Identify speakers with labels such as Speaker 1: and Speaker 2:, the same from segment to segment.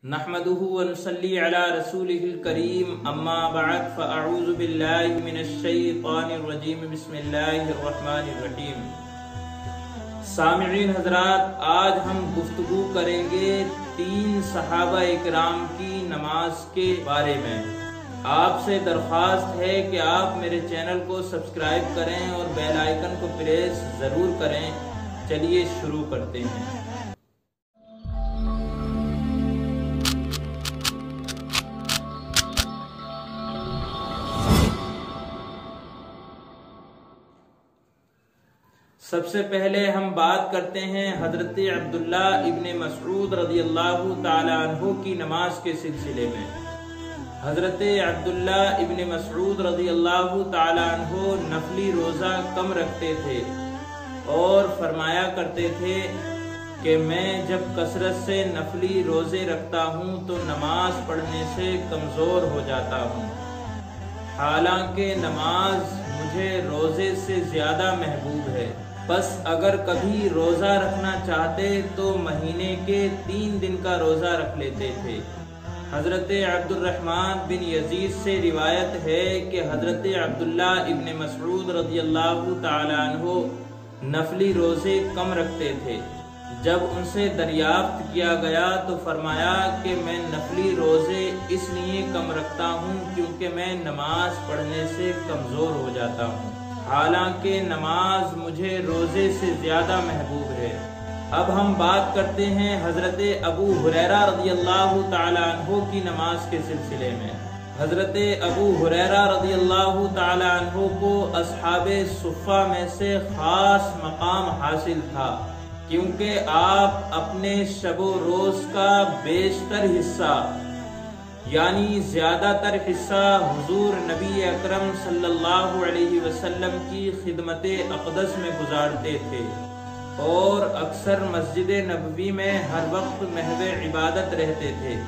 Speaker 1: नहमदुहु व नुसल्ली अला रसूलिहिल करीम अम्मा बअद फअऊज़ु बिल्लाहि मिनश शैतानिर रजीम बिस्मिल्लाहिर रहमानिर रहीम। सामिईन हज़रात, आज हम गुफ्तगू करेंगे 3 सहाबा इकराम की नमाज के बारे में। आपसे दरख्वास्त है कि आप मेरे चैनल को सब्सक्राइब करें और बेल आइकन को प्रेस ज़रूर करें। चलिए शुरू करते हैं। सबसे पहले हम बात करते हैं हजरत अब्दुल्ला इब्ने मसऊद रज़ियल्लाहु ताला अन्हु की नमाज के सिलसिले में। हजरत अब्दुल्ला इब्ने मसऊद रज़ियल्लाहु ताला अन्हु नफली रोज़ा कम रखते थे और फरमाया करते थे कि मैं जब कसरत से नफली रोज़े रखता हूँ तो नमाज पढ़ने से कमज़ोर हो जाता हूँ, हालांकि नमाज मुझे रोज़े से ज़्यादा महबूब है। बस अगर कभी रोज़ा रखना चाहते तो महीने के 3 दिन का रोज़ा रख लेते थे। हज़रत अब्दुर्रहमान बिन यजीद से रिवायत है कि हज़रत अब्दुल्ला इब्ने मसऊद रज़ियल्लाहु ताला अन्हु नफली रोज़े कम रखते थे। जब उनसे दरियाफ्त किया गया तो फरमाया कि मैं नफली रोज़े इसलिए कम रखता हूँ क्योंकि मैं नमाज पढ़ने से कमज़ोर हो जाता हूँ, हालांकि नमाज मुझे रोज़े से ज़्यादा महबूब है। अब हम बात करते हैं हज़रत अबू हुरैरा रज़ियल्लाहु ताला अन्हु की नमाज के सिलसिले में। हज़रत अबू हुरैरा रज़ियल्लाहु ताला अन्हु को अस्हाबे सुफ़्फ़ा में से ख़ास मकाम हासिल था, क्योंकि आप अपने शबो रोज़ का बेशतर हिस्सा यानी ज़्यादातर हिस्सा हुजूर नबी अकरम सल्लल्लाहु अलैहि वसल्लम की खिदमत अक़दस में गुजारते थे और अक्सर मस्जिद नबवी में हर वक्त महवे इबादत रहते थे।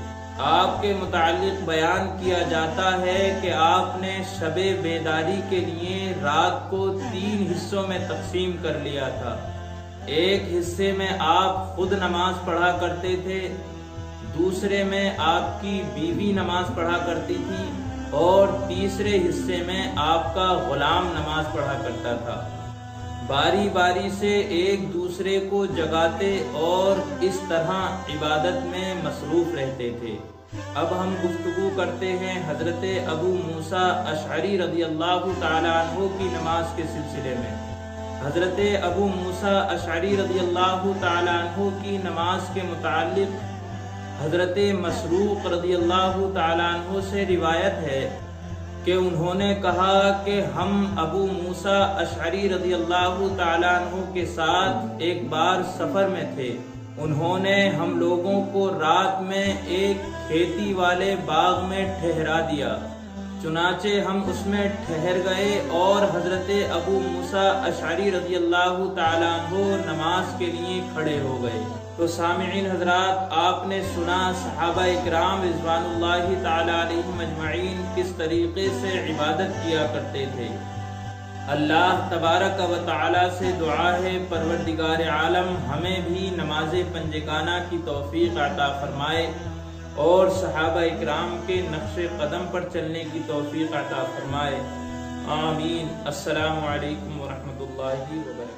Speaker 1: आपके मुताल्लिक़ बयान किया जाता है कि आपने शबे बेदारी के लिए रात को 3 हिस्सों में तकसीम कर लिया था। एक हिस्से में आप खुद नमाज पढ़ा करते थे, दूसरे में आपकी बीवी नमाज पढ़ा करती थी और तीसरे हिस्से में आपका गुलाम नमाज पढ़ा करता था। बारी बारी से एक दूसरे को जगाते और इस तरह इबादत में मसरूफ रहते थे। अब हम गुफ्तगू करते हैं हजरत अबू मूसा अशअरी रज़ियल्लाहु ताला अन्हु की नमाज के सिलसिले में। हजरत अबू मूसा अशअरी रज़ियल्लाहु ताला अन्हु की नमाज के मुताल्लिक़ हजरत मसरूक रज़ियल्लाहु ताला अन्हु से रिवायत है कि उन्होंने कहा कि हम अबू मूसा अशअरी रज़ियल्लाहु ताला अन्हु के साथ एक बार सफ़र में थे। उन्होंने हम लोगों को रात में एक खेती वाले बाग में ठहरा दिया, चुनाचे हम उसमें ठहर गए और हजरत अबू मूसा अशअरी रज़ियल्लाहु ताला अन्हु नमाज के लिए खड़े हो गए। तो सामिईन हज़रात, आपने सुना सहाबा इकराम रिज़वानुल्लाहि ताला अलैहिम अजमईन किस तरीके से इबादत किया करते थे। अल्लाह तबारक व तआला से दुआ है परवरदिगार आलम हमें भी नमाज पंजगाना की तौफीक अता फरमाए और सहाबा इकराम के नक्शे कदम पर चलने की तौफीक अता फरमाए। आमीन। अस्सलामु अलैकुम व रहमतुल्लाहि व बरकातहू।